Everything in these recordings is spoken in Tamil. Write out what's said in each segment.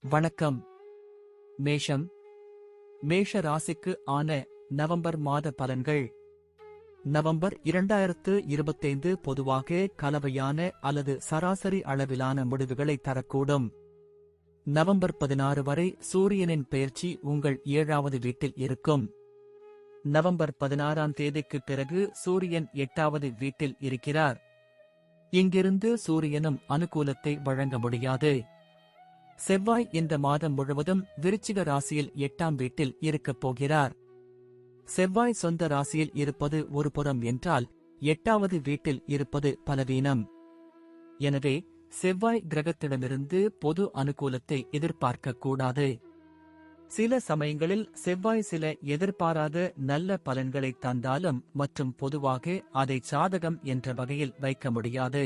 வணக்கம். மேஷம். மேஷ ராசிக்கு ஆன நவம்பர் மாத பலன்கள். நவம்பர் 2025 பொதுவாக கலவையான அல்லது சராசரி அளவிலான முடிவுகளை தரக்கூடும். நவம்பர் 16 வரை சூரியனின் பெயர்ச்சி உங்கள் 7வது வீட்டில் இருக்கும். நவம்பர் 16ஆம் தேதிக்குப் பிறகு சூரியன் 8வது வீட்டில் இருக்கிறார். இங்கிருந்து சூரியனும் அனுகூலத்தை வழங்க முடியாது. செவ்வாய் இந்த மாதம் முழுவதும் விருச்சிக ராசியில் 8ஆம் வீட்டில் இருக்கப் போகிறார். செவ்வாய் சொந்த ராசியில் இருப்பது ஒரு புறம் என்றால் 8வது வீட்டில் இருப்பது பலவீனம். எனவே செவ்வாய் கிரகத்திடமிருந்து பொது அனுகூலத்தை எதிர்பார்க்கக்கூடாது. சில சமயங்களில் செவ்வாய் சில எதிர்பாராத நல்ல பலன்களை தந்தாலும் மற்றும் பொதுவாக அதை சாதகம் என்ற வகையில் வைக்க முடியாது.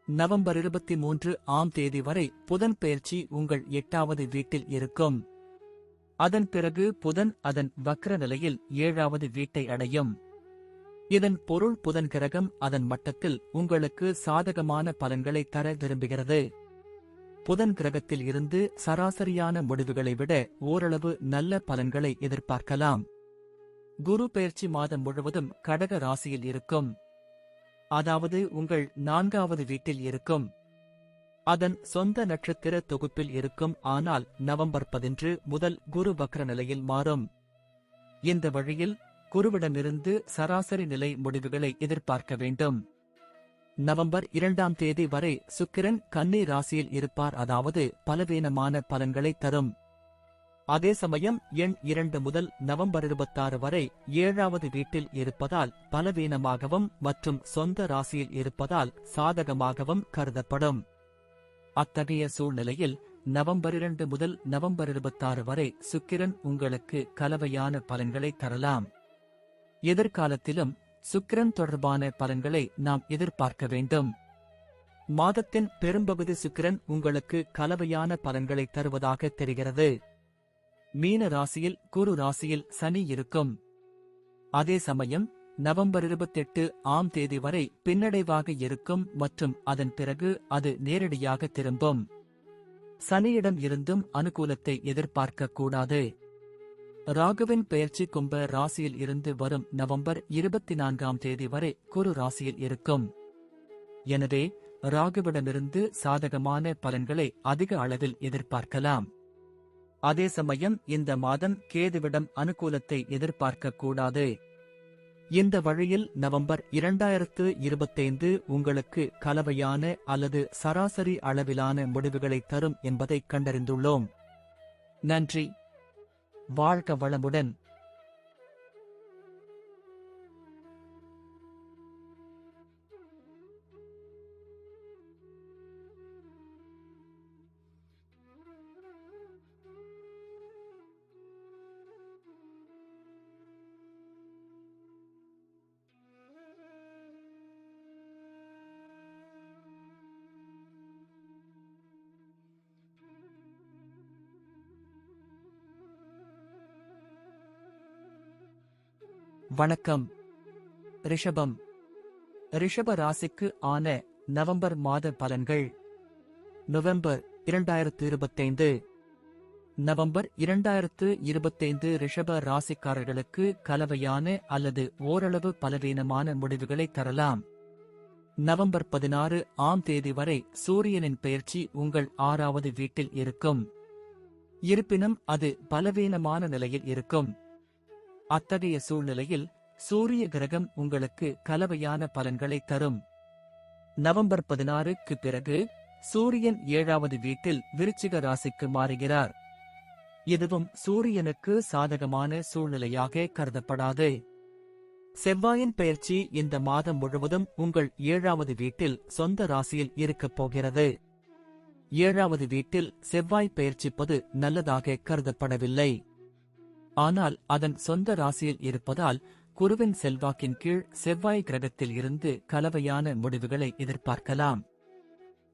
நவம்பர் 23ஆம் தேதி வரை புதன் பெயர்ச்சி உங்கள் 8வது வீட்டில் இருக்கும். அதன் பிறகு புதன் அதன் வக்ர நிலையில் 7வது வீட்டை அடையும். இதன் பொருள் புதன் கிரகம் அதன் மட்டத்தில் உங்களுக்கு சாதகமான பலன்களை தர விரும்புகிறது. புதன் கிரகத்தில் இருந்து சராசரியான முடிவுகளை விட ஓரளவு நல்ல பலன்களை எதிர்பார்க்கலாம். குரு பெயர்ச்சி மாதம் முழுவதும் கடக ராசியில் இருக்கும். அதாவது உங்கள் 4வது வீட்டில் இருக்கும். அதன் சொந்த நட்சத்திர தொகுப்பில் இருக்கும். ஆனால் நவம்பர் 11 முதல் குரு வக்ர நிலையில் மாறும். இந்த வழியில் குருவிடமிருந்து சராசரி நிலை முடிவுகளை எதிர்பார்க்க வேண்டும். நவம்பர் 2ஆம் தேதி வரை சுக்கிரன் கன்னி ராசியில் இருப்பார். அதாவது பலவீனமான பலன்களை தரும். அதே சமயம் எண் 2 முதல் நவம்பர் 26 வரை 7வது வீட்டில் இருப்பதால் பலவீனமாகவும் மற்றும் சொந்த ராசியில் இருப்பதால் சாதகமாகவும் கருதப்படும். அத்தகைய சூழ்நிலையில் நவம்பர் 2 முதல் நவம்பர் 26 வரை சுக்கிரன் உங்களுக்கு கலவையான பலன்களை தரலாம். எதிர்காலத்திலும் சுக்கிரன் தொடர்பான பலன்களை நாம் எதிர்பார்க்க வேண்டும். மாதத்தின் பெரும்பகுதி சுக்கிரன் உங்களுக்கு கலவையான பலன்களை தருவதாக தெரிகிறது. மீன ராசியில் குரு ராசியில் சனி இருக்கும். அதே சமயம் நவம்பர் 28ஆம் தேதி வரை பின்னடைவாக இருக்கும் மற்றும் அதன் பிறகு அது நேரடியாக திரும்பும். சனியிடம் இருந்தும் அனுகூலத்தை எதிர்பார்க்க கூடாது. ராகுவின் பெயர்ச்சி கும்ப ராசியில் இருந்து வரும் நவம்பர் 24ஆம் தேதி வரை குரு ராசியில் இருக்கும். எனவே ராகுவிடமிருந்து சாதகமான பலன்களை அதிக அளவில் எதிர்பார்க்கலாம். அதே சமயம் இந்த மாதம் கேதுவிடம் அனுகூலத்தை எதிர்பார்க்க கூடாது. இந்த வழியில் நவம்பர் 2025 உங்களுக்கு கலவையான அல்லது சராசரி அளவிலான முடிவுகளை தரும் என்பதை கண்டறிந்துள்ளோம். நன்றி. வாழ்க வளமுடன். வணக்கம். ரிஷபம். ரிஷப ராசிக்கு ஆன நவம்பர் மாத பலன்கள். நவம்பர் 2025. நவம்பர் 2025 ரிஷப ராசிக்காரர்களுக்கு கலவையான அல்லது ஓரளவு பலவீனமான முடிவுகளை தரலாம். நவம்பர் 16ஆம் தேதி வரை சூரியனின் பெயர்ச்சி உங்கள் 6வது வீட்டில் இருக்கும். இருப்பினும் அது பலவீனமான நிலையில் இருக்கும். அத்தகைய சூழ்நிலையில் சூரிய கிரகம் உங்களுக்கு கலவையான பலன்களை தரும். நவம்பர் 16க்கு பிறகு சூரியன் 7வது வீட்டில் விருச்சிக ராசிக்கு மாறுகிறார். இதுவும் சூரியனுக்கு சாதகமான சூழ்நிலையாக கருதப்படாது. செவ்வாயின் பெயர்ச்சி இந்த மாதம் முழுவதும் உங்கள் 7வது வீட்டில் சொந்த ராசியில் இருக்கப் போகிறது. 7வது வீட்டில் செவ்வாய் பெயர்ச்சிப்பது நல்லதாக கருதப்படவில்லை. ஆனால் அதன் சொந்த ராசியில் இருப்பதால் குருவின் செல்வாக்கின் கீழ் செவ்வாய் கிரகத்தில் இருந்து கலவையான முடிவுகளை எதிர்பார்க்கலாம்.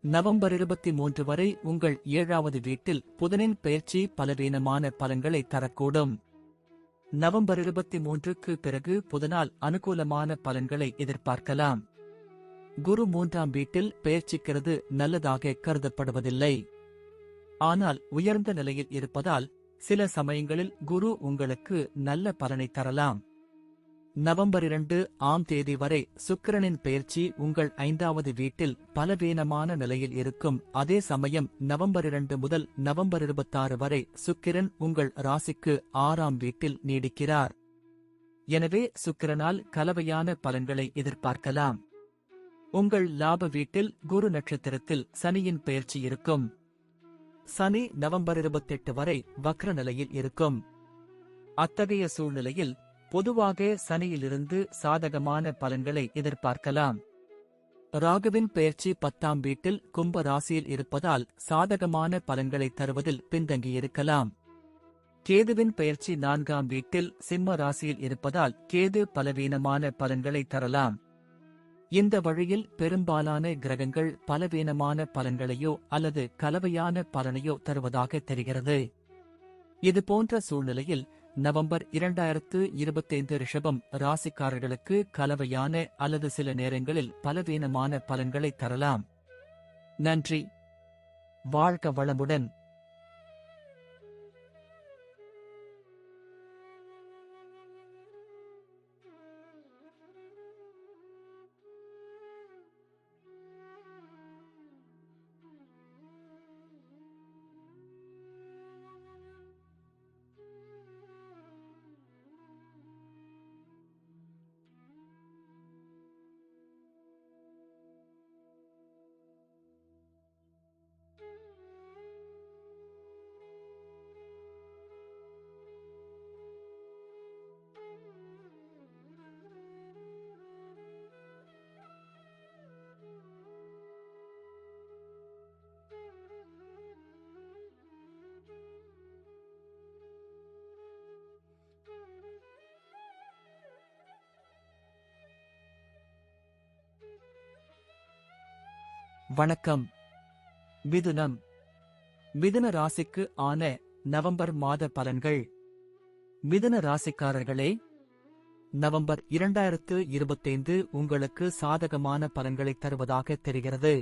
நவம்பர் 23 வரை உங்கள் 7வது வீட்டில் புதனின் பெயர்ச்சி பலவீனமான பலன்களை தரக்கூடும். நவம்பர் 23க்கு பிறகு புதனால் அனுகூலமான பலன்களை எதிர்பார்க்கலாம். குரு 3ஆம் வீட்டில் பெயர்ச்சிக்கிறது நல்லதாக கருதப்படுவதில்லை. ஆனால் உயர்ந்த நிலையில் இருப்பதால் சில சமயங்களில் குரு உங்களுக்கு நல்ல பலனை தரலாம். நவம்பர் 2ஆம் தேதி வரை சுக்கிரனின் பெயர்ச்சி உங்கள் 5வது வீட்டில் பலவீனமான நிலையில் இருக்கும். அதே சமயம் நவம்பர் 2 முதல் நவம்பர் 26 வரை சுக்கிரன் உங்கள் ராசிக்கு 6ஆம் வீட்டில் நீடிக்கிறார். எனவே சுக்கிரனால் கலவையான பலன்களை எதிர்பார்க்கலாம். உங்கள் லாப வீட்டில் குரு நட்சத்திரத்தில் சனியின் பெயர்ச்சி இருக்கும். சனி நவம்பர் 28 வரை வக்ர நிலையில் இருக்கும். அத்தகைய சூழ்நிலையில் பொதுவாக சனியிலிருந்து சாதகமான பலன்களை எதிர்பார்க்கலாம். ராகுவின் பெயர்ச்சி 10ஆம் வீட்டில் கும்ப ராசியில் இருப்பதால் சாதகமான பலன்களை தருவதில் பின்தங்கியிருக்கலாம். கேதுவின் பெயர்ச்சி 4ஆம் வீட்டில் சிம்ம ராசியில் இருப்பதால் கேது பலவீனமான பலன்களை தரலாம். இந்த வழியில் பெரும்பாலான கிரகங்கள் பலவீனமான பலன்களையோ அல்லது கலவையான பலனையோ தருவதாக தெரிகிறது. இதுபோன்ற சூழ்நிலையில் நவம்பர் 2025 ரிஷபம் ராசிக்காரர்களுக்கு கலவையான அல்லது சில நேரங்களில் பலவீனமான பலன்களை தரலாம். நன்றி. வாழ்க வளமுடன். வணக்கம். மிதுனம். மிதுன ராசிக்கு ஆன நவம்பர் மாத பலன்கள். மிதுன ராசிக்காரர்களே, நவம்பர் 2025 உங்களுக்கு சாதகமான பலன்களை தருவதாக தெரிகிறது.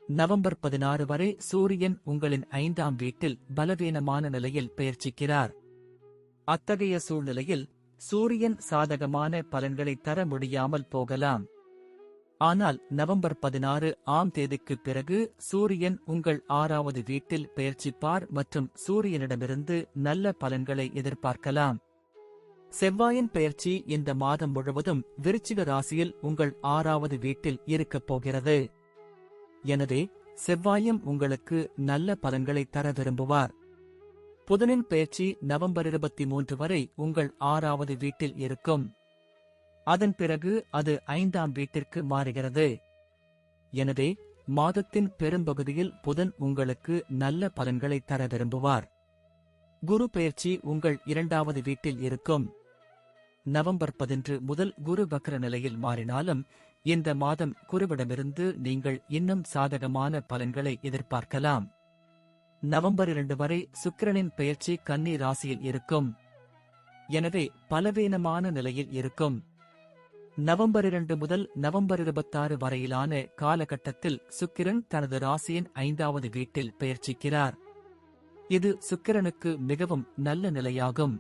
நவம்பர் 16 வரை சூரியன் உங்களின் 5ஆம் வீட்டில் பலவீனமான நிலையில் பெயர்ச்சிக்கிறார். அத்தகைய சூழ்நிலையில் சூரியன் சாதகமான பலன்களை தர முடியாமல் போகலாம். ஆனால் நவம்பர் 16ஆம் தேதிக்குப் பிறகு சூரியன் உங்கள் 6வது வீட்டில் பெயர்ச்சிப்பார் மற்றும் சூரியனிடமிருந்து நல்ல பலன்களை எதிர்பார்க்கலாம். செவ்வாயின் பெயர்ச்சி இந்த மாதம் முழுவதும் விருச்சிக ராசியில் உங்கள் 6வது வீட்டில் இருக்கப் போகிறது. எனவே செவ்வாயும் உங்களுக்கு நல்ல பலன்களை தர விரும்புவார். புதனின் பெயர்ச்சி நவம்பர் 23 வரை உங்கள் 6வது வீட்டில் இருக்கும். அதன் பிறகு அது 5ஆம் வீட்டிற்கு மாறுகிறது. எனவே மாதத்தின் பெரும்பகுதியில் புதன் உங்களுக்கு நல்ல பலன்களை தர விரும்புவார். குரு பெயர்ச்சி உங்கள் 2வது வீட்டில் இருக்கும். நவம்பர் 11 முதல் குரு வக்ர நிலையில் மாறினாலும் இந்த மாதம் குருவிடமிருந்து நீங்கள் இன்னும் சாதகமான பலன்களை எதிர்பார்க்கலாம். நவம்பர் 2 வரை சுக்கிரனின் பெயர்ச்சி கன்னி ராசியில் இருக்கும். எனவே பலவீனமான நிலையில் இருக்கும். நவம்பர் 2 முதல் நவம்பர் 26 வரையிலான காலகட்டத்தில் சுக்கிரன் தனது ராசியின் 5வது வீட்டில் பெயர்ச்சிக்கிறார். இது சுக்கிரனுக்கு மிகவும் நல்ல நிலையாகும்.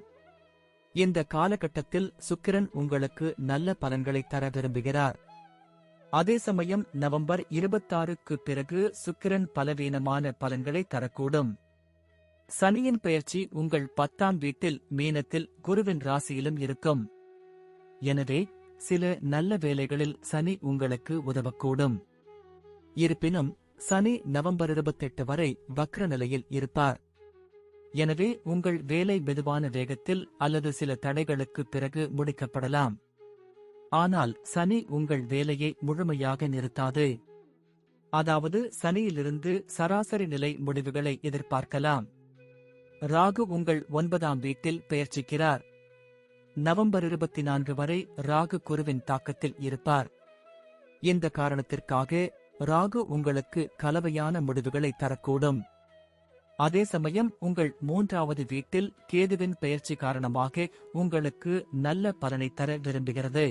இந்த காலகட்டத்தில் சுக்கிரன் உங்களுக்கு நல்ல பலன்களை தர விரும்புகிறார். அதே சமயம் நவம்பர் 26க்கு பிறகு சுக்கிரன் பலவீனமான பலன்களை தரக்கூடும். சனியின் பெயர்ச்சி உங்கள் 10ஆம் வீட்டில் மீனத்தில் குருவின் ராசியிலும் இருக்கும். எனவே சில நல்ல வேலைகளில் சனி உங்களுக்கு உதவக்கூடும். இருப்பினும் சனி நவம்பர் 28 வரை வக்ர நிலையில் இருப்பார். எனவே உங்கள் வேலை மெதுவான வேகத்தில் அல்லது சில தடைகளுக்கு பிறகு முடிக்கப்படலாம். ஆனால் சனி உங்கள் வேலையை முழுமையாக நிறுத்தாது. அதாவது சனியிலிருந்து சராசரி நிலை முடிவுகளை எதிர்பார்க்கலாம். ராகு உங்கள் 9ஆம் வீட்டில் பெயர்ச்சிக்கிறார். நவம்பர் 24 வரை ராகு குருவின் தாக்கத்தில் இருப்பார். இந்த காரணத்திற்காக ராகு உங்களுக்கு கலவையான முடிவுகளை தரக்கூடும். அதே சமயம் உங்கள் 3வது வீட்டில் கேதுவின் பெயர்ச்சி காரணமாக உங்களுக்கு நல்ல பலனை தர விரும்புகிறது.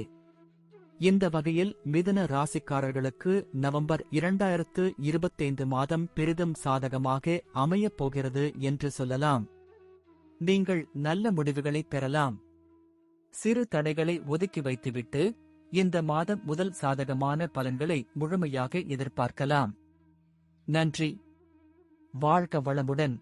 இந்த வகையில் மிதுன ராசிக்காரர்களுக்கு நவம்பர் 2025 மாதம் பெரிதும் சாதகமாக அமையப் போகிறது என்று சொல்லலாம். நீங்கள் நல்ல முடிவுகளை பெறலாம். சிறு தடைகளை ஒதுக்கி வைத்துவிட்டு இந்த மாதம் முதல் சாதகமான பலன்களை முழுமையாக எதிர்பார்க்கலாம். நன்றி. வாழ்க வளமுடன்.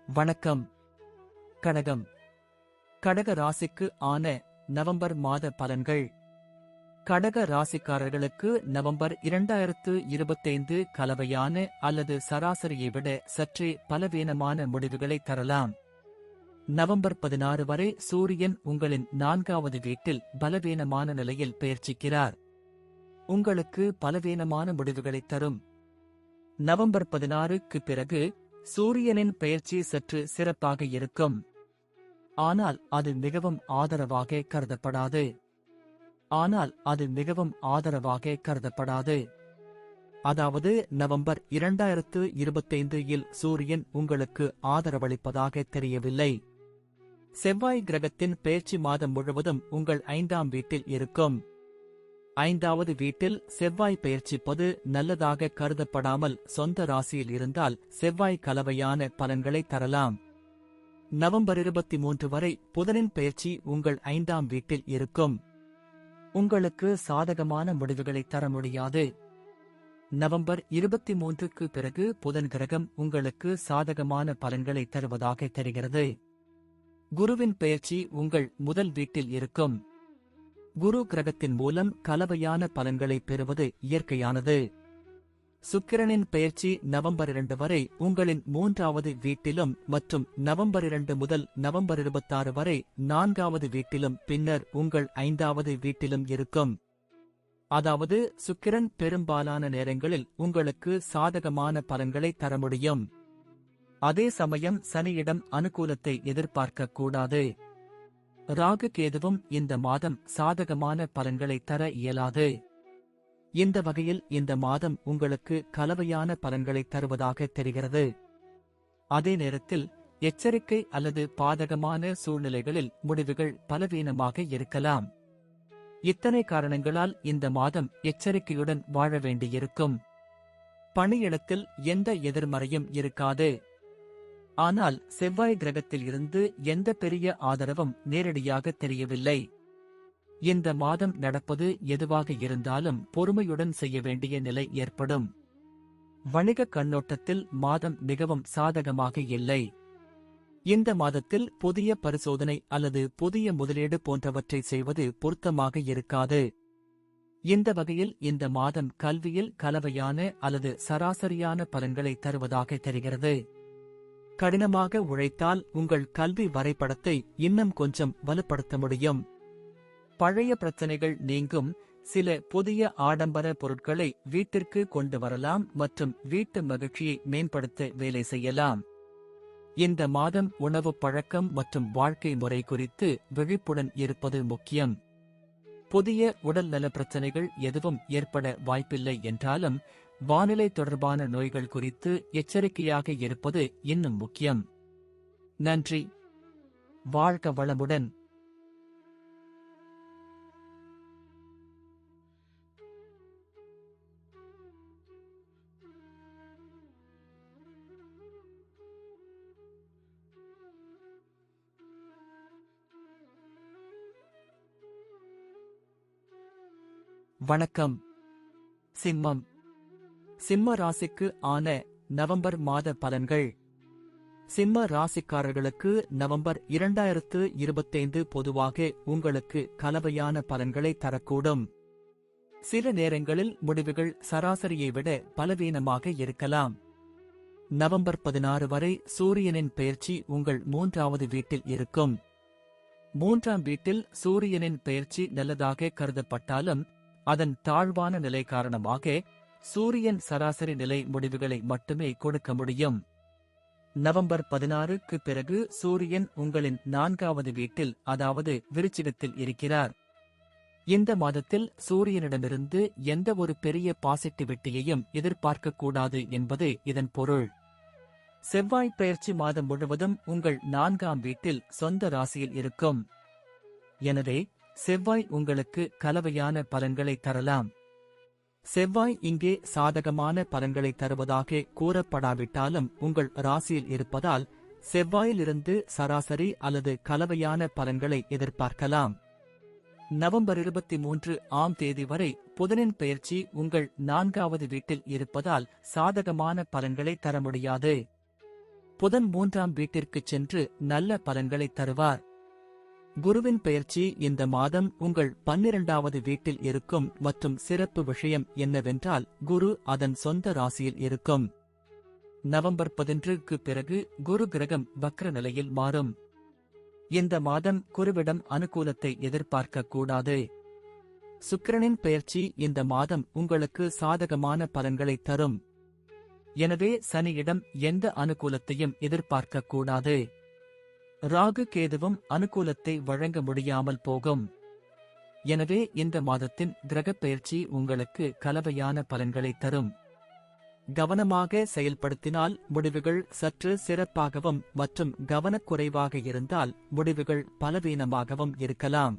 வணக்கம். கடகம். கடக ராசிக்கு ஆன நவம்பர் மாத பலன்கள். கடக ராசிக்காரர்களுக்கு நவம்பர் 2025 கலவையான அல்லது சராசரியை விட சற்றே பலவீனமான முடிவுகளை தரலாம். நவம்பர் 16 வரை சூரியன் உங்களின் 4வது வீட்டில் பலவீனமான நிலையில் பெயர்ச்சிக்கிறார். உங்களுக்கு பலவீனமான முடிவுகளை தரும். நவம்பர் 16க்கு பிறகு சூரியனின் பெயர்ச்சி சற்று சிறப்பாக இருக்கும். ஆனால் அது மிகவும் ஆதரவாக கருதப்படாது. அதாவது நவம்பர் 2025 இல் சூரியன் உங்களுக்கு ஆதரவளிப்பதாக தெரியவில்லை. செவ்வாய் கிரகத்தின் பெயர்ச்சி மாதம் முழுவதும் உங்கள் 5ஆம் வீட்டில் இருக்கும். 5வது வீட்டில் செவ்வாய் பெயர்ச்சிப்பது நல்லதாக கருதப்படாமல் சொந்த ராசியில் இருந்தால் செவ்வாய் கலவையான பலன்களை தரலாம். நவம்பர் 23 வரை புதனின் பெயர்ச்சி உங்கள் 5ஆம் வீட்டில் இருக்கும். உங்களுக்கு சாதகமான முடிவுகளை தர முடியாது. நவம்பர் 23க்கு பிறகு புதன் கிரகம் உங்களுக்கு சாதகமான பலன்களை தருவதாக தெரிகிறது. குருவின் பெயர்ச்சி உங்கள் முதல் வீட்டில் இருக்கும். குரு கிரகத்தின் மூலம் கலவையான பலன்களை பெறுவது இயற்கையானது. சுக்கிரனின் பெயர்ச்சி நவம்பர் 2 வரை உங்களின் 3வது வீட்டிலும் மற்றும் நவம்பர் 2 முதல் நவம்பர் 26 வரை 4வது வீட்டிலும் பின்னர் உங்கள் 5வது வீட்டிலும் இருக்கும். அதாவது சுக்கிரன் பெரும்பாலான நேரங்களில் உங்களுக்கு சாதகமான பலன்களை தர முடியும். அதே சமயம் சனியிடம் அனுகூலத்தை எதிர்பார்க்க கூடாது. ராகு கேதுவும் இந்த மாதம் சாதகமான பலன்களை தர இயலாது. இந்த வகையில் இந்த மாதம் உங்களுக்கு கலவையான பலன்களை தருவதாக தெரிகிறது. அதே நேரத்தில் எச்சரிக்கை அல்லது பாதகமான சூழ்நிலைகளில் முடிவுகள் பலவீனமாக இருக்கலாம். இத்தனை காரணங்களால் இந்த மாதம் எச்சரிக்கையுடன் வாழ வேண்டியிருக்கும். பணியிடத்தில் எந்த எதிர்மறையும் இருக்காது. ஆனால் செவ்வாய் கிரகத்தில் இருந்து எந்த பெரிய ஆதரவும் நேரடியாக தெரியவில்லை. இந்த மாதம் நடப்பது எதுவாக இருந்தாலும் பொறுமையுடன் செய்ய வேண்டிய நிலை ஏற்படும். வணிக கண்ணோட்டத்தில் மாதம் மிகவும் சாதகமாக இல்லை. இந்த மாதத்தில் புதிய பரிசோதனை அல்லது புதிய முதலீடு போன்றவற்றை செய்வது பொருத்தமாக இருக்காது. இந்த வகையில் இந்த மாதம் கல்வியில் கலவையான அல்லது சராசரியான பலன்களை தருவதாக தெரிகிறது. கடினமாக உழைத்தால் உங்கள் கல்வி வரைபடத்தை இன்னும் கொஞ்சம் வலுப்படுத்த முடியும். பழைய பிரச்சனைகள் நீங்கும். சில புதிய ஆடம்பர பொருட்களை வீட்டிற்கு கொண்டு வரலாம் மற்றும் வீட்டு மகிழ்ச்சியை மேம்படுத்த வேலை செய்யலாம். இந்த மாதம் உணவு பழக்கம் மற்றும் வாழ்க்கை முறை குறித்து விழிப்புடன் இருப்பது முக்கியம். புதிய உடல்நல பிரச்சனைகள் எதுவும் ஏற்பட வாய்ப்பில்லை என்றாலும் வானிலை தொடர்பான நோய்கள் குறித்து எச்சரிக்கையாக இருப்பது இன்னும் முக்கியம். நன்றி. வாழ்க வளமுடன். வணக்கம். சிம்மம். சிம்ம ராசிக்கு ஆன நவம்பர் மாத பலன்கள். சிம்ம ராசிக்காரர்களுக்கு நவம்பர் 2025 பொதுவாக உங்களுக்கு கலவையான பலன்களை தரக்கூடும். சில நேரங்களில் முடிவுகள் சராசரியை விட பலவீனமாக இருக்கலாம். நவம்பர் 16 வரை சூரியனின் பெயர்ச்சி உங்கள் 3வது வீட்டில் இருக்கும். மூன்றாம் வீட்டில் சூரியனின் பெயர்ச்சி நல்லதாக கருதப்பட்டாலும் அதன் தாழ்வான நிலை காரணமாக சூரியன் சராசரி நிலை முடிவுகளை மட்டுமே கொடுக்க முடியும். நவம்பர் 16க்கு பிறகு சூரியன் உங்களின் 4வது வீட்டில், அதாவது விருச்சிகத்தில் இருக்கிறார். இந்த மாதத்தில் சூரியனிடமிருந்து எந்த ஒரு பெரிய பாசிட்டிவிட்டியையும் எதிர்பார்க்கக்கூடாது என்பது இதன் பொருள். செவ்வாய் பெயர்ச்சி மாதம் முழுவதும் உங்கள் 4ஆம் வீட்டில் சொந்த ராசியில் இருக்கும். எனவே செவ்வாய் உங்களுக்கு கலவையான பலன்களை தரலாம். செவ்வாய் இங்கே சாதகமான பலன்களை தருவதாக கூறப்படாவிட்டாலும் உங்கள் ராசியில் இருப்பதால் செவ்வாயிலிருந்து சராசரி அல்லது கலவையான பலன்களை எதிர்பார்க்கலாம். நவம்பர் 23ஆம் தேதி வரை புதனின் பெயர்ச்சி உங்கள் 4வது வீட்டில் இருப்பதால் சாதகமான பலன்களை தர முடியாது. புதன் 3ஆம் வீட்டிற்குச் சென்று நல்ல பலன்களை தருவார். குருவின் பெயர்ச்சி இந்த மாதம் உங்கள் 12வது வீட்டில் இருக்கும் மற்றும் சிறப்பு விஷயம் என்னவென்றால் குரு அதன் சொந்த ராசியில் இருக்கும். நவம்பர் 11க்கு பிறகு குரு கிரகம் வக்ர நிலையில் மாறும். இந்த மாதம் குருவிடம் அனுகூலத்தை எதிர்பார்க்கக்கூடாது. சுக்கிரனின் பெயர்ச்சி இந்த மாதம் உங்களுக்கு சாதகமான பலன்களை தரும். எனவே சனியிடம் எந்த அனுகூலத்தையும் எதிர்பார்க்கக்கூடாது. ராகு கேதுவும் அனுகூலத்தை வழங்க முடியாமல் போகும். எனவே இந்த மாதத்தின் கிரகப் பெயர்ச்சி உங்களுக்கு கலவையான பலன்களை தரும். கவனமாக செயல்படுத்தினால் முடிவுகள் சற்று சிறப்பாகவும் மற்றும் கவனக்குறைவாக இருந்தால் முடிவுகள் பலவீனமாகவும் இருக்கலாம்.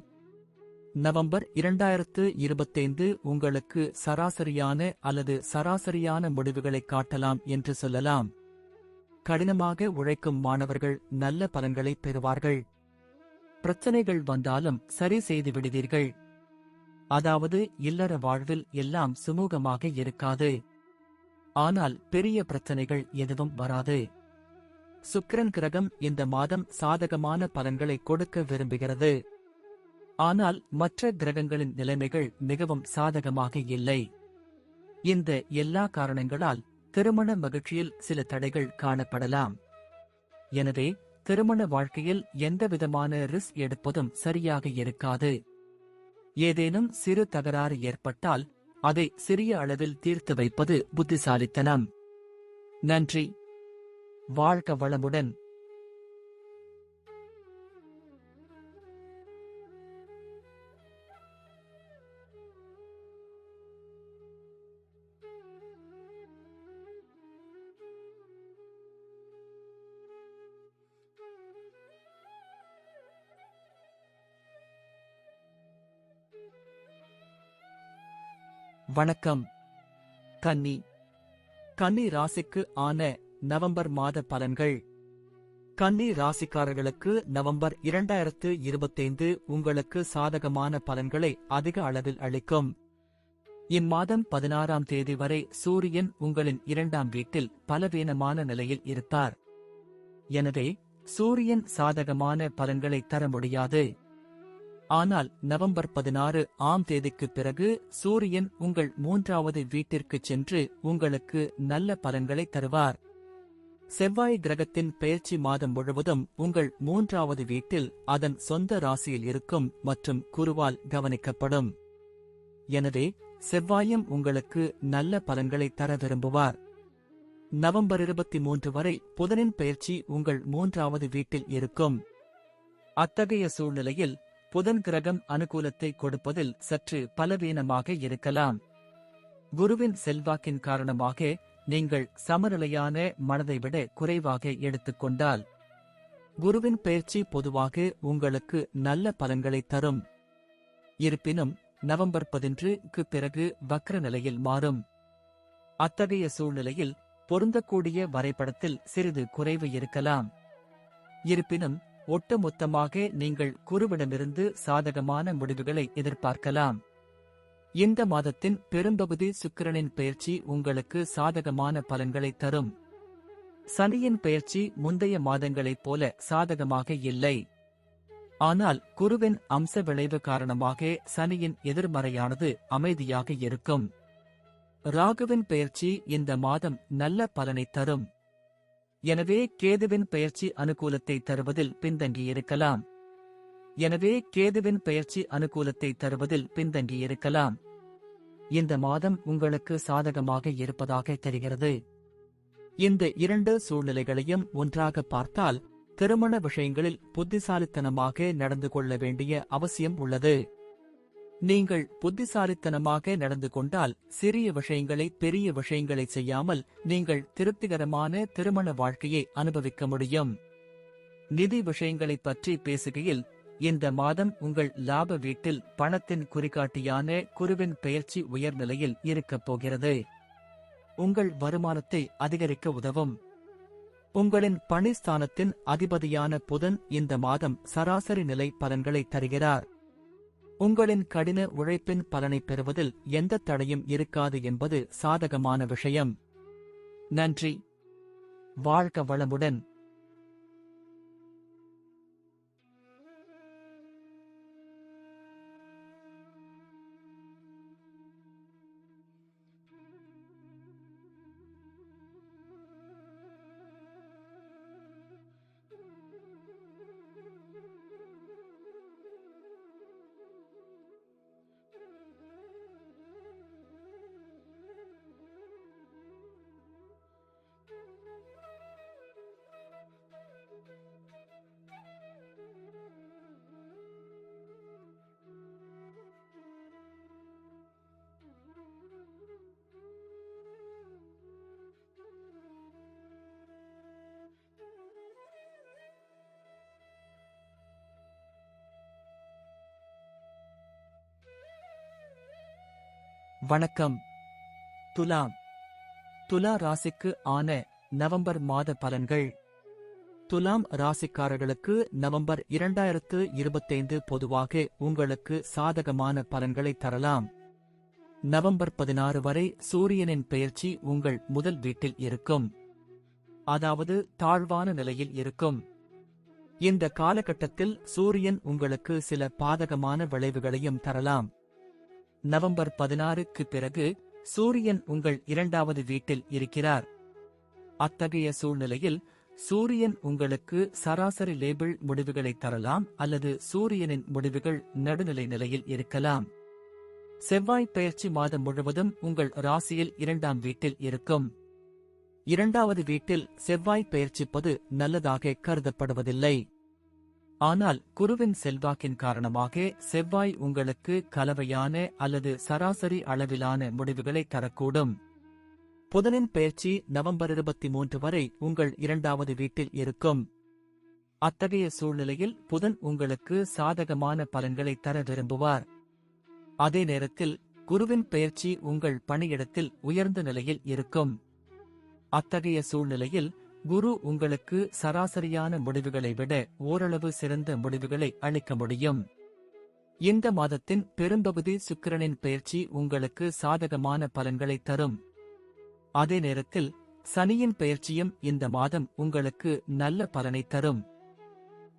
நவம்பர் 2025 உங்களுக்கு சராசரியான அல்லது சராசரியான முடிவுகளை காட்டலாம் என்று சொல்லலாம். கடினமாக உழைக்கும் மாணவர்கள் நல்ல பலன்களை பெறுவார்கள். பிரச்சனைகள் வந்தாலும் சரி செய்து விடுவீர்கள். அதாவது இல்லற வாழ்வில் எல்லாம் சுமூகமாக இருக்காது. ஆனால் பெரிய பிரச்சனைகள் எதுவும் வராது. சுக்கிரன் கிரகம் இந்த மாதம் சாதகமான பலன்களை கொடுக்க விரும்புகிறது. ஆனால் மற்ற கிரகங்களின் நிலைமைகள் மிகவும் சாதகமாக இல்லை. இந்த எல்லா காரணங்களால் திருமண மகிழ்ச்சியில் சில தடைகள் காணப்படலாம். எனவே திருமண வாழ்க்கையில் எந்தவிதமான ரிஸ்க் எடுப்பதும் சரியாக இருக்காது. ஏதேனும் சிறு தகராறு ஏற்பட்டால் அதை சிறிய அளவில் தீர்த்து வைப்பது புத்திசாலித்தனம். நன்றி. வாழ்க வளமுடன். வணக்கம். கன்னி. கன்னி ராசிக்கு ஆன நவம்பர் மாத பலன்கள். கன்னி ராசிக்காரர்களுக்கு நவம்பர் 2025 உங்களுக்கு சாதகமான பலன்களை அதிக அளவில் அளிக்கும். இம்மாதம் 16ஆம் தேதி வரை சூரியன் உங்களின் 2ஆம் வீட்டில் பலவீனமான நிலையில் இருப்பார். எனவே சூரியன் சாதகமான பலன்களை தர முடியாது. ஆனால் நவம்பர் 16ஆம் தேதிக்குப் பிறகு சூரியன் உங்கள் 3வது வீட்டிற்குச் சென்று உங்களுக்கு நல்ல பலன்களை தருவார். செவ்வாய் கிரகத்தின் பெயர்ச்சி மாதம் முழுவதும் உங்கள் 3வது வீட்டில் அதன் சொந்த ராசியில் இருக்கும் மற்றும் குருவால் கவனிக்கப்படும். எனவே செவ்வாயும் உங்களுக்கு நல்ல பலன்களை தர விரும்புவார். நவம்பர் 23 வரை புதனின் பெயர்ச்சி உங்கள் 3வது வீட்டில் இருக்கும். அத்தகைய சூழ்நிலையில் புதன் கிரகம் அனுகூலத்தை கொடுப்பதில் சற்று பலவீனமாக இருக்கலாம். குருவின் செல்வாக்கின் காரணமாக நீங்கள் சமநிலையான மனதை விட குறைவாக எடுத்துக்கொண்டால் குருவின் பெயர்ச்சி பொதுவாக உங்களுக்கு நல்ல பலன்களை தரும். இருப்பினும் நவம்பர் 11க்கு பிறகு வக்ர நிலையில் மாறும். அத்தகைய சூழ்நிலையில் பொருந்தக்கூடிய வரைபடத்தில் சிறிது குறைவு இருக்கலாம். இருப்பினும் ஒட்டுமொத்தமாக நீங்கள் குருவிடமிருந்து சாதகமான முடிவுகளை எதிர்பார்க்கலாம். இந்த மாதத்தின் பெரும்பகுதி சுக்கிரனின் பெயர்ச்சி உங்களுக்கு சாதகமான பலன்களை தரும். சனியின் பெயர்ச்சி முந்தைய மாதங்களைப் போல சாதகமாக இல்லை. ஆனால் குருவின் அம்ச விளைவு காரணமாக சனியின் எதிர்மறையானது அமைதியாக இருக்கும். ராகுவின் பெயர்ச்சி இந்த மாதம் நல்ல பலனை தரும். எனவே கேதுவின் பெயர்ச்சி அனுகூலத்தை தருவதில் பின்தங்கியிருக்கலாம். எனவே கேதுவின் பெயர்ச்சி அனுகூலத்தை தருவதில் பின்தங்கியிருக்கலாம். இந்த மாதம் உங்களுக்கு சாதகமாக இருப்பதாக தெரிகிறது. இந்த இரண்டு சூழ்நிலைகளையும் ஒன்றாக பார்த்தால் திருமண விஷயங்களில் புத்திசாலித்தனமாக நடந்து கொள்ள வேண்டிய அவசியம் உள்ளது. நீங்கள் புத்திசாலித்தனமாக நடந்து கொண்டால் சிறிய விஷயங்களை பெரிய விஷயங்களை செய்யாமல் நீங்கள் திருப்திகரமான திருமண வாழ்க்கையை அனுபவிக்க முடியும். நிதி விஷயங்களைப் பற்றி பேசுகையில், இந்த மாதம் உங்கள் லாப வீட்டில் பணத்தின் குறிகாட்டியான குருவின் பெயர்ச்சி உயர்நிலையில் இருக்கப் போகிறது. உங்கள் வருமானத்தை அதிகரிக்க உதவும். உங்களின் பணிஸ்தானத்தின் அதிபதியான புதன் இந்த மாதம் சராசரி நிலை பலன்களை தருகிறார். உங்களின் கடின உழைப்பின் பலனை பெறுவதில் எந்த தடையும் இருக்காது என்பது சாதகமான விஷயம். நன்றி. வாழ்க வளமுடன். வணக்கம். துலாம். துலா ராசிக்கு ஆன நவம்பர் மாத பலன்கள். துலாம் ராசிக்காரர்களுக்கு நவம்பர் 2025 பொதுவாக உங்களுக்கு சாதகமான பலன்களை தரலாம். நவம்பர் 16 வரை சூரியனின் பெயர்ச்சி உங்கள் முதல் வீட்டில் இருக்கும், அதாவது தாழ்வான நிலையில் இருக்கும். இந்த காலகட்டத்தில் சூரியன் உங்களுக்கு சில பாதகமான விளைவுகளையும் தரலாம். நவம்பர் 16க்கு பிறகு சூரியன் உங்கள் இரண்டாவது வீட்டில் இருக்கிறார். அத்தகைய சூழ்நிலையில் சூரியன் உங்களுக்கு சராசரி லேபிள் முடிவுகளை தரலாம் அல்லது சூரியனின் முடிவுகள் நடுநிலை நிலையில் இருக்கலாம். செவ்வாய் பெயர்ச்சி மாதம் முழுவதும் உங்கள் ராசியில் இரண்டாம் வீட்டில் இருக்கும். இரண்டாவது வீட்டில் செவ்வாய் பெயர்ச்சிப்பது நல்லதாக கருதப்படுவதில்லை. ஆனால் குருவின் செல்வாக்கின் காரணமாக செவ்வாய் உங்களுக்கு கலவையான அல்லது சராசரி அளவிலான முடிவுகளை தரக்கூடும். புதனின் பெயர்ச்சி நவம்பர் 23 வரை உங்கள் இரண்டாவது வீட்டில் இருக்கும். அத்தகைய சூழ்நிலையில் புதன் உங்களுக்கு சாதகமான பலன்களை தர விரும்புவார். அதே நேரத்தில் குருவின் பெயர்ச்சி உங்கள் பணியிடத்தில் உயர்ந்த நிலையில் இருக்கும். அத்தகைய சூழ்நிலையில் குரு உங்களுக்கு சராசரியான முடிவுகளை விட ஓரளவு சிறந்த முடிவுகளை அளிக்க முடியும். இந்த மாதத்தின் பெரும்பகுதி சுக்கிரனின் பெயர்ச்சி உங்களுக்கு சாதகமான பலன்களை தரும். அதே நேரத்தில் சனியின் பெயர்ச்சியும் இந்த மாதம் உங்களுக்கு நல்ல பலனை தரும்.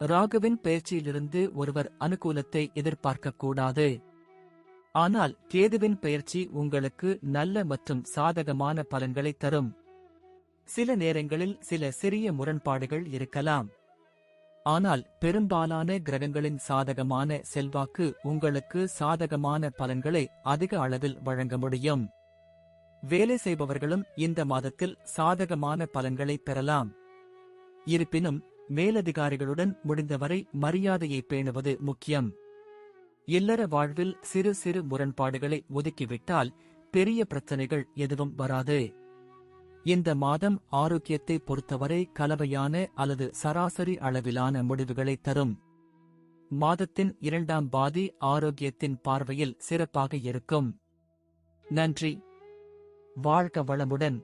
ராகுவின் பெயர்ச்சியிலிருந்து ஒருவர் அனுகூலத்தை எதிர்பார்க்கக்கூடாது. ஆனால் கேதுவின் பெயர்ச்சி உங்களுக்கு நல்ல மற்றும் சாதகமான பலன்களை தரும். சில நேரங்களில் சில சிறிய முரண்பாடுகள் இருக்கலாம். ஆனால் பெரும்பாலான கிரகங்களின் சாதகமான செல்வாக்கு உங்களுக்கு சாதகமான பலன்களை அதிக அளவில் வழங்க முடியும். வேலை செய்பவர்களும் இந்த மாதத்தில் சாதகமான பலன்களை பெறலாம். இருப்பினும் மேலதிகாரிகளுடன் முடிந்தவரை மரியாதையை பேணுவது முக்கியம். இல்லற வாழ்வில் சிறு சிறு முரண்பாடுகளை ஒதுக்கிவிட்டால் பெரிய பிரச்சனைகள் எதுவும் வராது. இந்த மாதம் ஆரோக்கியத்தை பொறுத்தவரை கலவையான அல்லது சராசரி அளவிலான முடிவுகளை தரும். மாதத்தின் இரண்டாம் பாதி ஆரோக்கியத்தின் பார்வையில் சிறப்பாக இருக்கும். நன்றி. வாழ்க வளமுடன்.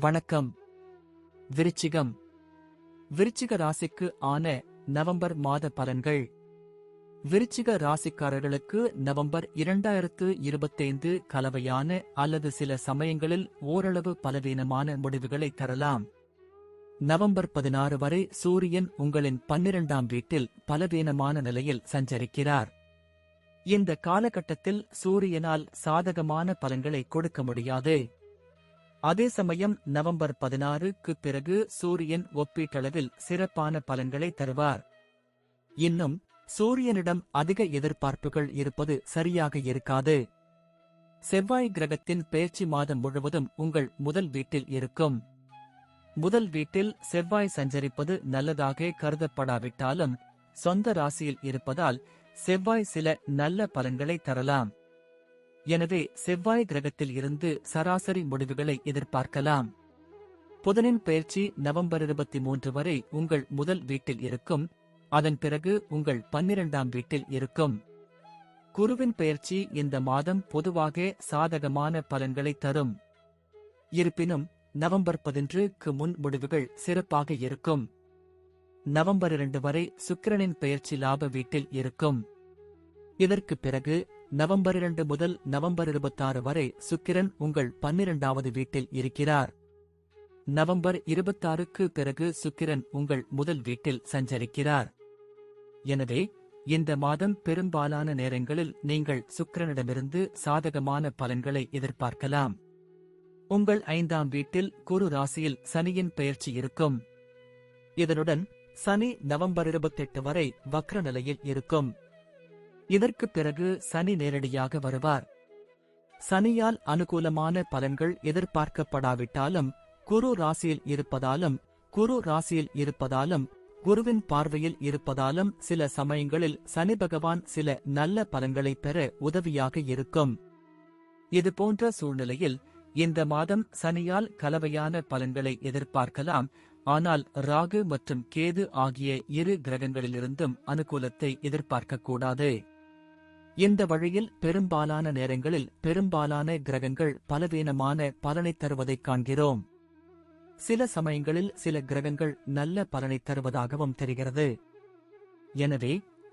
வணக்கம். விருச்சிகம். விருச்சிக ராசிக்கு ஆன நவம்பர் மாத பலன்கள். விருச்சிக ராசிக்காரர்களுக்கு நவம்பர் 2025 கலவையான அல்லது சில சமயங்களில் ஓரளவு பலவீனமான முடிவுகளை தரலாம். நவம்பர் 16 வரை சூரியன் உங்களின் 12ஆம் வீட்டில் பலவீனமான நிலையில் சஞ்சரிக்கிறார். இந்த காலகட்டத்தில் சூரியனால் சாதகமான பலன்களை கொடுக்க முடியாது. அதே சமயம் நவம்பர் 16க்கு பிறகு சூரியன் ஒப்பீட்டளவில் சிறப்பான பலன்களை தருவார். இன்னும் சூரியனிடம் அதிக எதிர்பார்ப்புகள் இருப்பது சரியாக இருக்காது. செவ்வாய் கிரகத்தின் பெயர்ச்சி மாதம் முழுவதும் உங்கள் முதல் வீட்டில் இருக்கும். முதல் வீட்டில் செவ்வாய் சஞ்சரிப்பது நல்லதாக கருதப்படாவிட்டாலும் சொந்த ராசியில் இருப்பதால் செவ்வாய் சில நல்ல பலன்களை தரலாம். எனவே செவ்வாய் கிரகத்தில் இருந்து சராசரி முடிவுகளை எதிர்பார்க்கலாம். புதனின் பெயர்ச்சி நவம்பர் 23 வரை உங்கள் முதல் வீட்டில் இருக்கும். அதன் பிறகு உங்கள் 12ஆம் வீட்டில் இருக்கும். குருவின் பெயர்ச்சி இந்த மாதம் பொதுவாக சாதகமான பலன்களை தரும். இருப்பினும் நவம்பர் 11க்கு முன் முடிவுகள் சிறப்பாக இருக்கும். நவம்பர் 2 வரை சுக்கிரனின் பெயர்ச்சி லாப வீட்டில் இருக்கும். இதற்கு பிறகு நவம்பர் 2 முதல் நவம்பர் 26 வரை சுக்கிரன் உங்கள் 12ஆவது வீட்டில் இருக்கிறார். நவம்பர் 26க்கு பிறகு சுக்கிரன் உங்கள் முதல் வீட்டில் சஞ்சரிக்கிறார். எனவே இந்த மாதம் பெரும்பாலான நேரங்களில் நீங்கள் சுக்கிரனிடமிருந்து சாதகமான பலன்களை எதிர்பார்க்கலாம். உங்கள் 5ஆம் வீட்டில் குரு ராசியில் சனியின் பெயர்ச்சி இருக்கும். இதனுடன் சனி நவம்பர் 28 வரை வக்ர நிலையில் இருக்கும். இதற்கு பிறகு சனி நேரடியாக வருவார். சனியால் அனுகூலமான பலன்கள் எதிர்பார்க்கப்படாவிட்டாலும் குரு ராசியில் இருப்பதாலும் குருவின் பார்வையில் இருப்பதாலும் சில சமயங்களில் சனி பகவான் சில நல்ல பலன்களை பெற உதவியாக இருக்கும். இதுபோன்ற சூழ்நிலையில் இந்த மாதம் சனியால் கலவையான பலன்களை எதிர்பார்க்கலாம். ஆனால் ராகு மற்றும் கேது ஆகிய இரு கிரகங்களிலிருந்தும் அனுகூலத்தை எதிர்பார்க்கக்கூடாது. இந்த வழியில் பெரும்பாலான நேரங்களில் பெரும்பாலான கிரகங்கள் பலவீனமான பலனை தருவதைக் காண்கிறோம். சில சமயங்களில் சில கிரகங்கள் நல்ல பலனை தருவதாகவும் தெரிகிறது. எனவே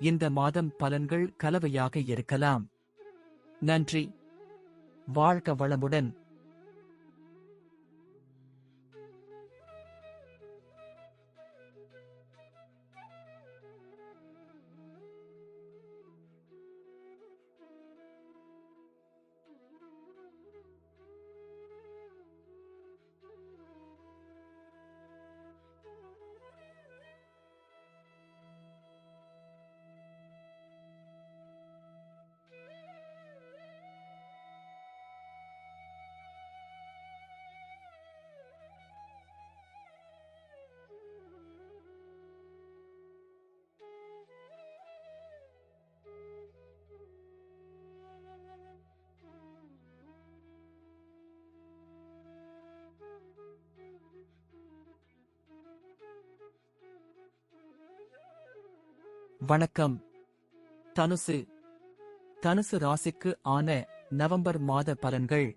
இந்த மாதம் பலன்கள் கலவையாக இருக்கலாம். நன்றி. வாழ்க வளமுடன். வணக்கம். தனுசு. தனுசு ராசிக்கு ஆன நவம்பர் மாத பலன்கள்.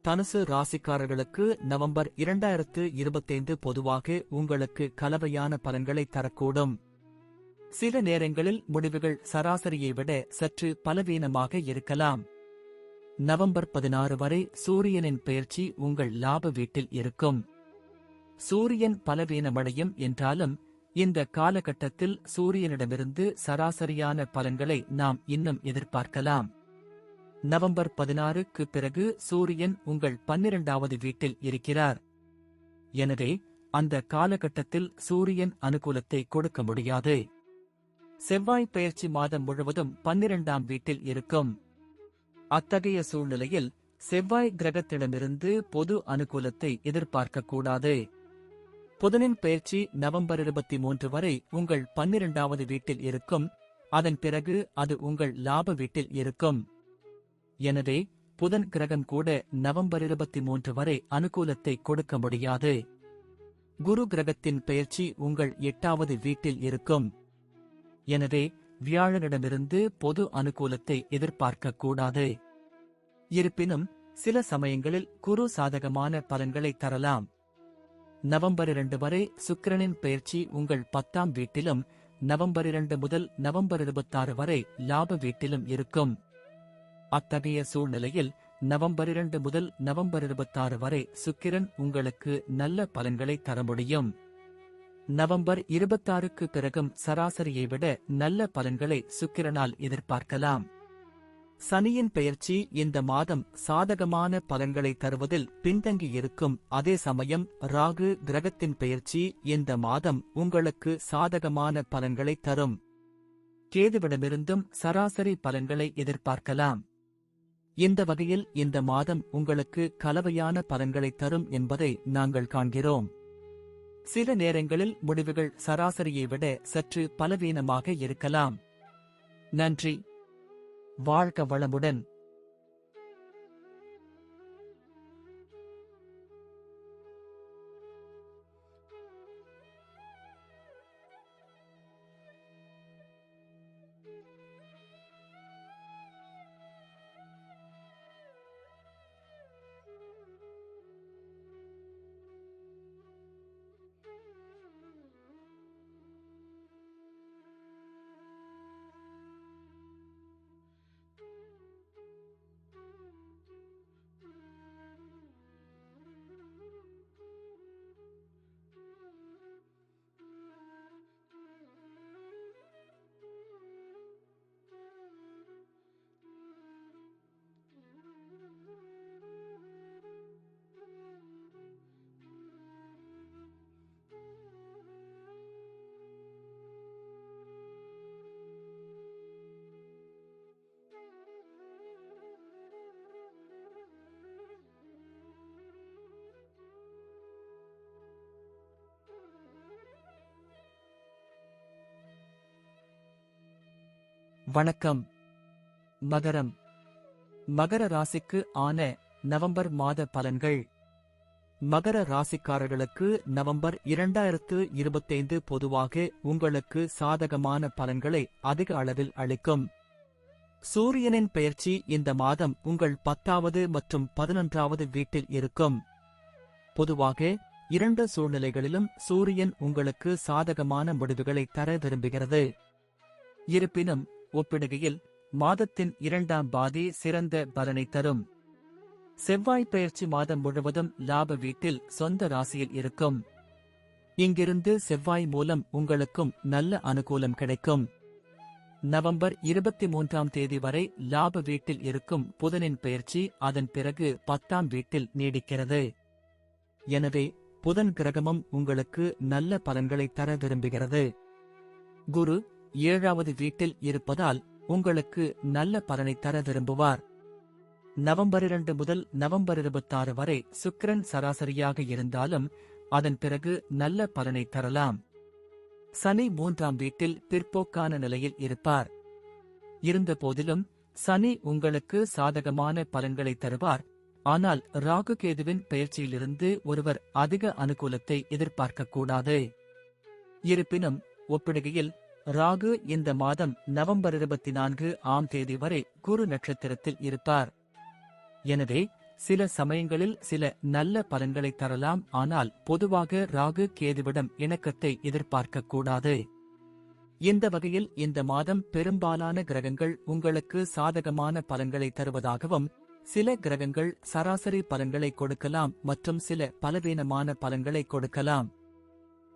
தனுசு ராசிக்காரர்களுக்கு நவம்பர் 2025 பொதுவாக உங்களுக்கு கலவையான பலன்களை தரக்கூடும். சில நேரங்களில் முடிவுகள் சராசரியை விட சற்று பலவீனமாக இருக்கலாம். நவம்பர் 16 வரை சூரியனின் பெயர்ச்சி உங்கள் லாப வீட்டில் இருக்கும். சூரியன் பலவீனமடையும் என்றாலும் இந்த காலகட்டத்தில் சூரியனிடமிருந்து சராசரியான பலன்களை நாம் இன்னும் எதிர்பார்க்கலாம். நவம்பர் 16க்கு பிறகு சூரியன் உங்கள் 12ஆவது வீட்டில் இருக்கிறார். எனவே அந்த காலகட்டத்தில் சூரியன் அனுகூலத்தை கொடுக்க முடியாது. செவ்வாய் பெயர்ச்சி மாதம் முழுவதும் 12ஆம் வீட்டில் இருக்கும். அத்தகைய சூழ்நிலையில் செவ்வாய் கிரகத்திடமிருந்து பொது அனுகூலத்தை எதிர்பார்க்கக்கூடாது. புதனின் பெயர்ச்சி நவம்பர் 23 வரை உங்கள் 12ஆவது வீட்டில் இருக்கும். அதன் பிறகு அது உங்கள் லாப வீட்டில் இருக்கும். எனவே புதன் கிரகம் கூட நவம்பர் 23 வரை அனுகூலத்தை கொடுக்க முடியாது. குரு கிரகத்தின் பெயர்ச்சி உங்கள் 8வது வீட்டில் இருக்கும். எனவே வியாழனிடமிருந்து பொது அனுகூலத்தை எதிர்பார்க்கக்கூடாது. இருப்பினும் சில சமயங்களில் குரு சாதகமான பலன்களை தரலாம். நவம்பர் 2 வரை சுக்கிரனின் பெயர்ச்சி உங்கள் 10ஆம் வீட்டிலும், நவம்பர் 2 முதல் நவம்பர் 26 வரை லாப வீட்டிலும் இருக்கும். அத்தகைய சூழ்நிலையில் நவம்பர் 2 முதல் நவம்பர் 26 வரை சுக்கிரன் உங்களுக்கு நல்ல பலன்களை தர முடியும். நவம்பர் 26க்கு பிறகும் சராசரியை விட நல்ல பலன்களை சுக்கிரனால் எதிர்பார்க்கலாம். சனியின் பெயர்ச்சி இந்த மாதம் சாதகமான பலன்களை தருவதில் பின்தங்கியிருக்கும். அதே சமயம் ராகு கிரகத்தின் பெயர்ச்சி இந்த மாதம் உங்களுக்கு சாதகமான பலன்களை தரும். கேதுவிடமிருந்தும் சராசரி பலன்களை எதிர்பார்க்கலாம். இந்த வகையில் இந்த மாதம் உங்களுக்கு கலவையான பலன்களை தரும் என்பதை நாங்கள் காண்கிறோம். சில நேரங்களில் முடிவுகள் சராசரியை விட சற்று பலவீனமாக இருக்கலாம். நன்றி. வாழ்க வளமுடன். வணக்கம். மகரம். மகர ராசிக்கு ஆன நவம்பர் மாத பலன்கள். மகர ராசிக்காரர்களுக்கு நவம்பர் 2025 பொதுவாக உங்களுக்கு சாதகமான பலன்களை அதிக அளவில் அளிக்கும். சூரியனின் பெயர்ச்சி இந்த மாதம் உங்கள் 10வது மற்றும் 11வது வீட்டில் இருக்கும். பொதுவாக 2 சூழ்நிலைகளிலும் சூரியன் உங்களுக்கு சாதகமான முடிவுகளை தர விரும்புகிறது. இருப்பினும் ஒப்பிடுகையில் மாதத்தின் 2ஆம் பாதி சிறந்த பலனை தரும். செவ்வாய் பெயர்ச்சி மாதம் முழுவதும் லாப வீட்டில் சொந்த ராசியில் இருக்கும். இங்கிருந்து செவ்வாய் மூலம் உங்களுக்கும் நல்ல அனுகூலம் கிடைக்கும். நவம்பர் 23ஆம் தேதி வரை லாப வீட்டில் இருக்கும் புதனின் பெயர்ச்சி அதன் பிறகு 10ஆம் வீட்டில் நீடிக்கிறது. எனவே புதன் கிரகமும் உங்களுக்கு நல்ல பலன்களை தர விரும்புகிறது. குரு 7வது வீட்டில் இருப்பதால் உங்களுக்கு நல்ல பலனை தர விரும்புவார். நவம்பர் 2 முதல் நவம்பர் 26 வரை சுக்கிரன் சராசரியாக இருந்தாலும் அதன் பிறகு நல்ல பலனை தரலாம். சனி 3ஆம் வீட்டில் பிற்போக்கான நிலையில் இருப்பார். இருந்தபோதிலும் சனி உங்களுக்கு சாதகமான பலன்களை தருவார். ஆனால் ராகு கேதுவின் பெயர்ச்சியிலிருந்து ஒருவர் அதிக அனுகூலத்தை எதிர்பார்க்கக்கூடாது. இருப்பினும் ஒப்பிடுகையில் ராகு இந்த மாதம் நவம்பர் 24ஆம் தேதி வரை குரு நட்சத்திரத்தில் இருப்பார். எனவே சில சமயங்களில் சில நல்ல பலன்களை தரலாம். ஆனால் பொதுவாக ராகு கேதுவிடம் இணக்கத்தை எதிர்பார்க்கக்கூடாது. இந்த வகையில் இந்த மாதம் பெரும்பாலான கிரகங்கள் உங்களுக்கு சாதகமான பலன்களை தருவதாகவும், சில கிரகங்கள் சராசரி பலன்களை கொடுக்கலாம் மற்றும் சில பலவீனமான பலன்களை கொடுக்கலாம்.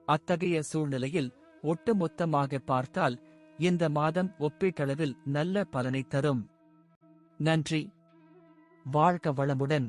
அத்தகைய சூழ்நிலையில் ஒட்டுமொத்தமாக பார்த்தால் இந்த மாதம் ஒப்பீட்டளவில் நல்ல பலனை தரும். நன்றி. வாழ்க வளமுடன்.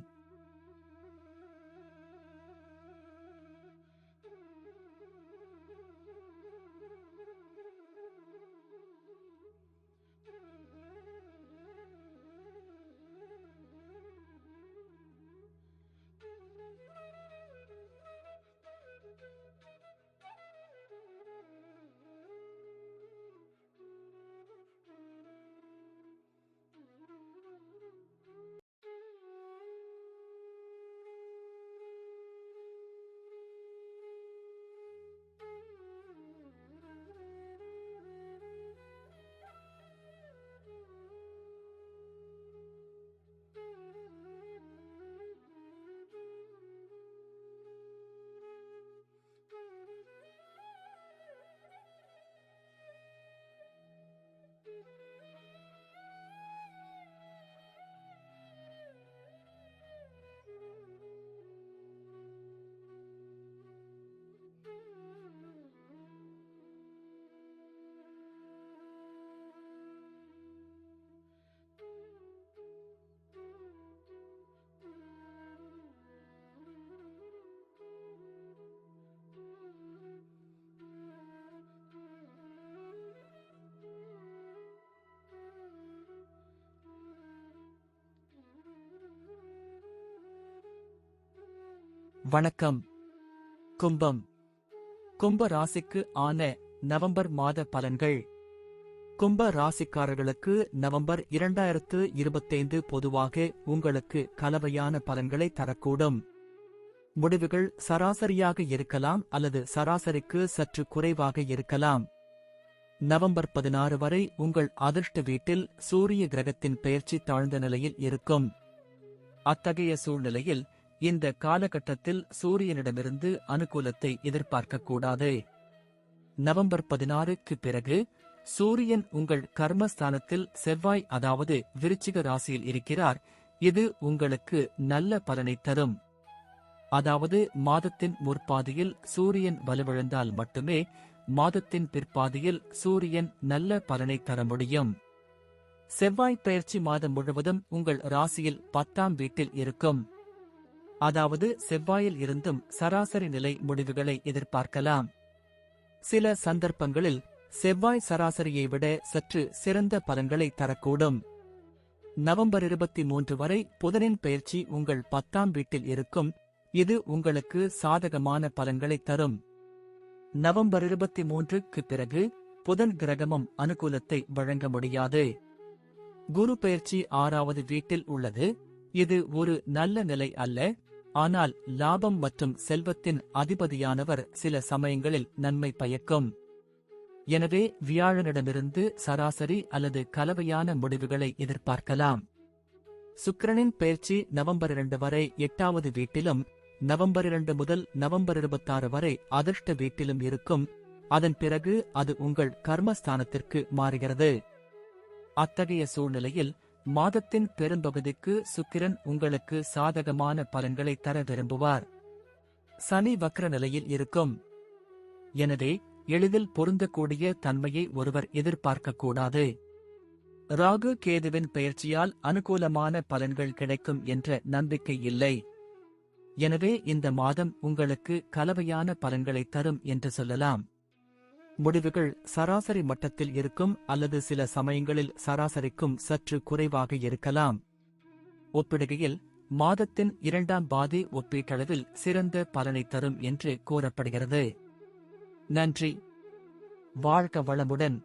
வணக்கம். கும்பம். கும்ப ராசிக்கு ஆன நவம்பர் மாத பலன்கள். கும்ப ராசிக்காரர்களுக்கு நவம்பர் 2025 பொதுவாக உங்களுக்கு கலவையான பலன்களை தரக்கூடும். முடிவுகள் சராசரியாக இருக்கலாம் அல்லது சராசரிக்கு சற்று குறைவாக இருக்கலாம். நவம்பர் 16 வரை உங்கள் அதிர்ஷ்ட வீட்டில் சூரிய கிரகத்தின் பெயர்ச்சி தாழ்ந்த நிலையில் இருக்கும். அத்தகைய சூழ்நிலையில் இந்த காலகட்டத்தில் சூரியனிடமிருந்து அனுகூலத்தை எதிர்பார்க்கக்கூடாது. நவம்பர் 16க்கு பிறகு சூரியன் உங்கள் கர்மஸ்தானத்தில் செவ்வாய் அதாவது விருச்சிக ராசியில் இருக்கிறார். இது உங்களுக்கு நல்ல பலனை தரும். அதாவது மாதத்தின் முற்பாதியில் சூரியன் வலுவிழந்தால் மட்டுமே மாதத்தின் பிற்பாதியில் சூரியன் நல்ல பலனை தர முடியும். செவ்வாய் பெயர்ச்சி மாதம் முழுவதும் உங்கள் ராசியில் 10ஆம் வீட்டில் இருக்கும். அதாவது செவ்வாயில் இருந்தும் சராசரி நிலை முடிவுகளை எதிர்பார்க்கலாம். சில சந்தர்ப்பங்களில் செவ்வாய் சராசரியை விட சற்று சிறந்த பலன்களை தரக்கூடும். நவம்பர் 23 வரை புதனின் பெயர்ச்சி உங்கள் 10ஆம் வீட்டில் இருக்கும். இது உங்களுக்கு சாதகமான பலன்களை தரும். நவம்பர் 23க்கு பிறகு புதன் கிரகமும் அனுகூலத்தை வழங்க முடியாது. குரு பெயர்ச்சி 6வது வீட்டில் உள்ளது. இது ஒரு நல்ல நிலை அல்ல. ஆனால் லாபம் மற்றும் செல்வத்தின் அதிபதியானவர் சில சமயங்களில் நன்மை பயக்கும். எனவே வியாழனிடமிருந்து சராசரி அல்லது கலவையான முடிவுகளை எதிர்பார்க்கலாம். சுக்கிரனின் பெயர்ச்சி நவம்பர் 2 வரை 8வது வீட்டிலும் நவம்பர் 2 முதல் நவம்பர் 26 வரை அதிர்ஷ்ட வீட்டிலும் இருக்கும். அதன் பிறகு அது உங்கள் கர்மஸ்தானத்திற்கு மாறுகிறது. அத்தகைய சூழ்நிலையில் மாதத்தின் பெரும்பகுதிக்கு சுக்கிரன் உங்களுக்கு சாதகமான பலன்களை தர விரும்புவார். சனி வக்ர நிலையில் இருக்கும். எனவே எளிதில் பொருந்தக்கூடிய தன்மையை ஒருவர் எதிர்பார்க்கக்கூடாது. ராகு கேதுவின் பெயர்ச்சியால் அனுகூலமான பலன்கள் கிடைக்கும் என்ற நம்பிக்கை இல்லை. எனவே இந்த மாதம் உங்களுக்கு கலவையான பலன்களை தரும் என்று சொல்லலாம். முடிவுகள் சராசரி மட்டத்தில் இருக்கும் அல்லது சில சமயங்களில் சராசரிக்கும் சற்று குறைவாக இருக்கலாம். ஒப்பிடுகையில் மாதத்தின் 2ஆம் பாதி ஒப்பீட்டளவில் சிறந்த பலனை தரும் என்று கூறப்படுகிறது. நன்றி. வாழ்க வளமுடன்.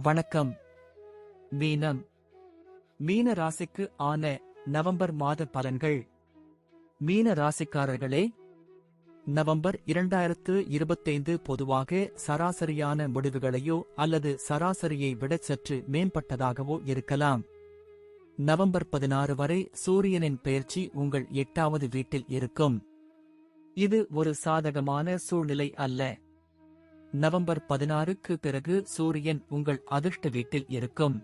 வணக்கம். மீனம். மீன ராசிக்கு ஆன நவம்பர் மாத பலன்கள். மீன ராசிக்காரர்களே, நவம்பர் 2025 பொதுவாக சராசரியான முடிவுகளையோ அல்லது சராசரியை விட சற்று மேம்பட்டதாகவோ இருக்கலாம். நவம்பர் 16 வரை சூரியனின் பெயர்ச்சி உங்கள் 8வது வீட்டில் இருக்கும். இது ஒரு சாதகமான சூழ்நிலை அல்ல. நவம்பர் 16க்கு பிறகு சூரியன் உங்கள் அதிர்ஷ்ட வீட்டில் இருக்கும்.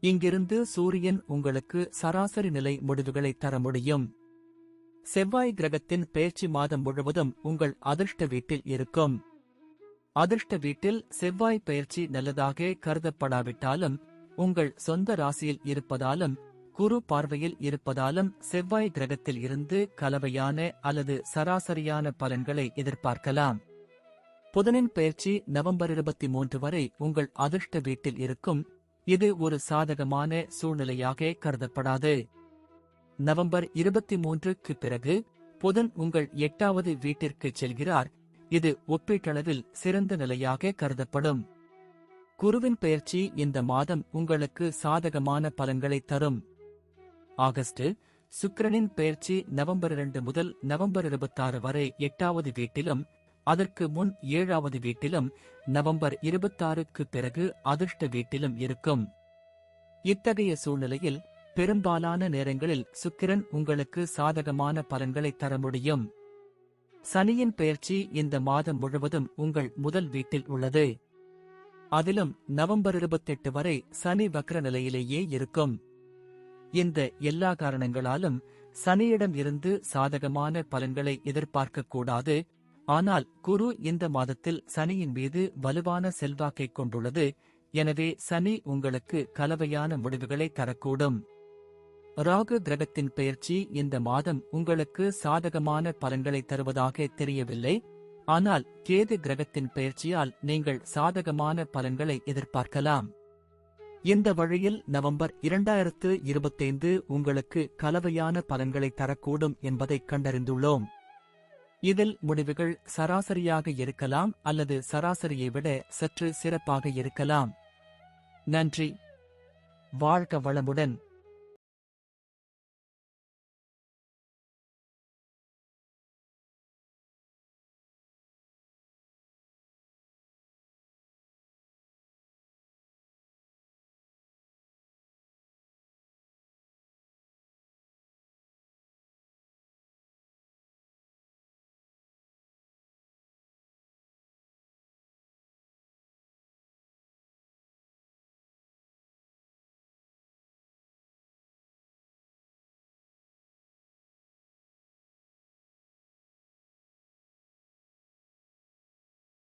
இங்கிருந்து சூரியன் உங்களுக்கு சராசரி நிலை முடிவுகளை தர முடியும். செவ்வாய் கிரகத்தின் பெயர்ச்சி மாதம் முழுவதும் உங்கள் அதிர்ஷ்ட வீட்டில் இருக்கும். அதிர்ஷ்ட வீட்டில் செவ்வாய் பெயர்ச்சி நல்லதாக கருதப்படாவிட்டாலும் உங்கள் சொந்த ராசியில் இருப்பதாலும் குரு பார்வையில் இருப்பதாலும் செவ்வாய் கிரகத்தில் இருந்து கலவையான அல்லது சராசரியான பலன்களை எதிர்பார்க்கலாம். புதனின் பெயர்ச்சி நவம்பர் 23 வரை உங்கள் அதிர்ஷ்ட வீட்டில் இருக்கும். இது ஒரு சாதகமான சூழ்நிலையாக கருதப்படாது. நவம்பர் 23க்கு பிறகு புதன் உங்கள் 8வது வீட்டிற்கு செல்கிறார். இது ஒப்பீட்டளவில் சிறந்த நிலையாக கருதப்படும். குருவின் பெயர்ச்சி இந்த மாதம் உங்களுக்கு சாதகமான பலன்களை தரும். ஆகஸ்ட் சுக்கிரனின் பெயர்ச்சி நவம்பர் 2 முதல் நவம்பர் 26 வரை 8வது வீட்டிலும் அதற்கு முன் 7வது வீட்டிலும் நவம்பர் 26க்கு பிறகு அதிர்ஷ்ட வீட்டிலும் இருக்கும். இத்தகைய சூழ்நிலையில் பெரும்பாலான நேரங்களில் சுக்கிரன் உங்களுக்கு சாதகமான பலன்களை தர முடியும். சனியின் பெயர்ச்சி இந்த மாதம் முழுவதும் உங்கள் முதல் வீட்டில் உள்ளது. அதிலும் நவம்பர் 28 வரை சனி வக்ர நிலையிலேயே இருக்கும். இந்த எல்லா காரணங்களாலும் சனியிடம் இருந்து சாதகமான பலன்களை எதிர்பார்க்கக்கூடாது. ஆனால் குரு இந்த மாதத்தில் சனியின் மீது வலுவான செல்வாக்கை கொண்டுள்ளது. எனவே சனி உங்களுக்கு கலவையான முடிவுகளை தரக்கூடும். ராகு கிரகத்தின் பெயர்ச்சி இந்த மாதம் உங்களுக்கு சாதகமான பலன்களை தருவதாக தெரியவில்லை. ஆனால் கேது கிரகத்தின் பெயர்ச்சியால் நீங்கள் சாதகமான பலன்களை எதிர்பார்க்கலாம். இந்த வழியில் நவம்பர் 2025 உங்களுக்கு கலவையான பலன்களை தரக்கூடும் என்பதை கண்டறிந்துள்ளோம். இதில் முடிவுகள் சராசரியாக இருக்கலாம் அல்லது சராசரியை விட சற்று சிறப்பாக இருக்கலாம். நன்றி. வாழ்க வளமுடன்.